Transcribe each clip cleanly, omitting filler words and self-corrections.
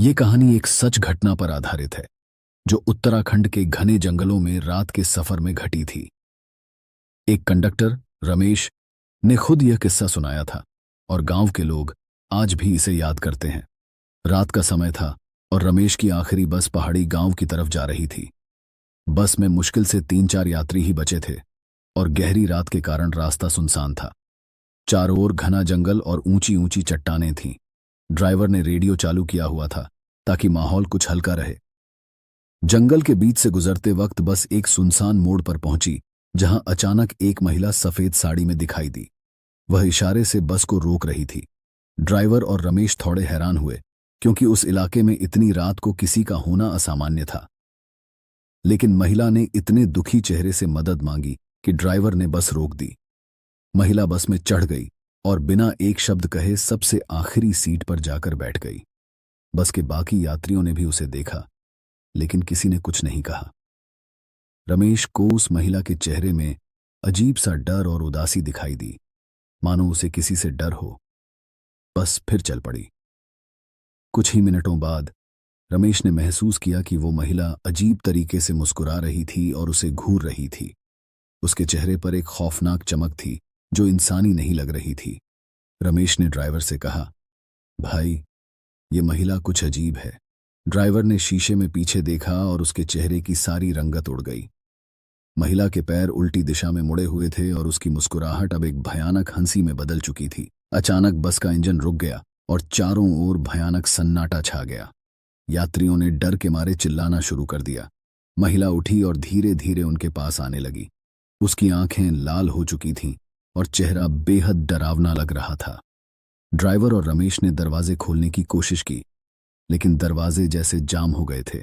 ये कहानी एक सच घटना पर आधारित है जो उत्तराखंड के घने जंगलों में रात के सफर में घटी थी। एक कंडक्टर रमेश ने खुद यह किस्सा सुनाया था और गांव के लोग आज भी इसे याद करते हैं। रात का समय था और रमेश की आखिरी बस पहाड़ी गांव की तरफ जा रही थी। बस में मुश्किल से 3-4 यात्री ही बचे थे और गहरी रात के कारण रास्ता सुनसान था। चारों ओर घना जंगल और ऊंची ऊंची चट्टानें थीं। ड्राइवर ने रेडियो चालू किया हुआ था ताकि माहौल कुछ हल्का रहे। जंगल के बीच से गुजरते वक्त बस एक सुनसान मोड़ पर पहुंची जहां अचानक एक महिला सफेद साड़ी में दिखाई दी। वह इशारे से बस को रोक रही थी। ड्राइवर और रमेश थोड़े हैरान हुए क्योंकि उस इलाके में इतनी रात को किसी का होना असामान्य था। लेकिन महिला ने इतने दुखी चेहरे से मदद मांगी कि ड्राइवर ने बस रोक दी। महिला बस में चढ़ गई और बिना एक शब्द कहे सबसे आखिरी सीट पर जाकर बैठ गई। बस के बाकी यात्रियों ने भी उसे देखा, लेकिन किसी ने कुछ नहीं कहा। रमेश को उस महिला के चेहरे में अजीब सा डर और उदासी दिखाई दी, मानो उसे किसी से डर हो। बस फिर चल पड़ी। कुछ ही मिनटों बाद रमेश ने महसूस किया कि वो महिला अजीब तरीके से मुस्कुरा रही थी और उसे घूर रही थी। उसके चेहरे पर एक खौफनाक चमक थी जो इंसानी नहीं लग रही थी। रमेश ने ड्राइवर से कहा, भाई, ये महिला कुछ अजीब है। ड्राइवर ने शीशे में पीछे देखा और उसके चेहरे की सारी रंगत उड़ गई। महिला के पैर उल्टी दिशा में मुड़े हुए थे और उसकी मुस्कुराहट अब एक भयानक हंसी में बदल चुकी थी। अचानक बस का इंजन रुक गया और चारों ओर भयानक सन्नाटा छा गया। यात्रियों ने डर के मारे चिल्लाना शुरू कर दिया। महिला उठी और धीरे धीरे उनके पास आने लगी। उसकी आंखें लाल हो चुकी थीं और चेहरा बेहद डरावना लग रहा था। ड्राइवर और रमेश ने दरवाजे खोलने की कोशिश की, लेकिन दरवाजे जैसे जाम हो गए थे।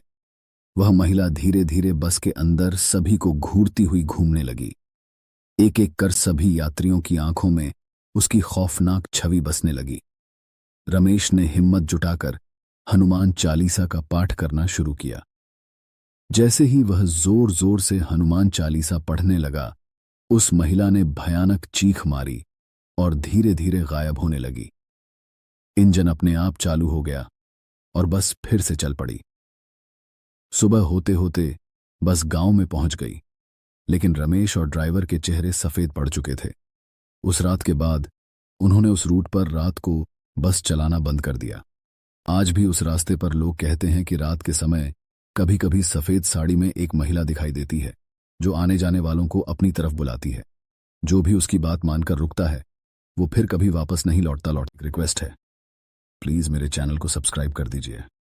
वह महिला धीरे धीरे बस के अंदर सभी को घूरती हुई घूमने लगी। एक एक कर सभी यात्रियों की आंखों में उसकी खौफनाक छवि बसने लगी। रमेश ने हिम्मत जुटाकर हनुमान चालीसा का पाठ करना शुरू किया। जैसे ही वह जोर जोर से हनुमान चालीसा पढ़ने लगा, उस महिला ने भयानक चीख मारी और धीरे धीरे गायब होने लगी। इंजन अपने आप चालू हो गया और बस फिर से चल पड़ी। सुबह होते होते बस गांव में पहुंच गई, लेकिन रमेश और ड्राइवर के चेहरे सफेद पड़ चुके थे। उस रात के बाद उन्होंने उस रूट पर रात को बस चलाना बंद कर दिया। आज भी उस रास्ते पर लोग कहते हैं कि रात के समय कभी कभी सफेद साड़ी में एक महिला दिखाई देती है जो आने जाने वालों को अपनी तरफ बुलाती है। जो भी उसकी बात मानकर रुकता है वो फिर कभी वापस नहीं लौटता। रिक्वेस्ट है, प्लीज मेरे चैनल को सब्सक्राइब कर दीजिए।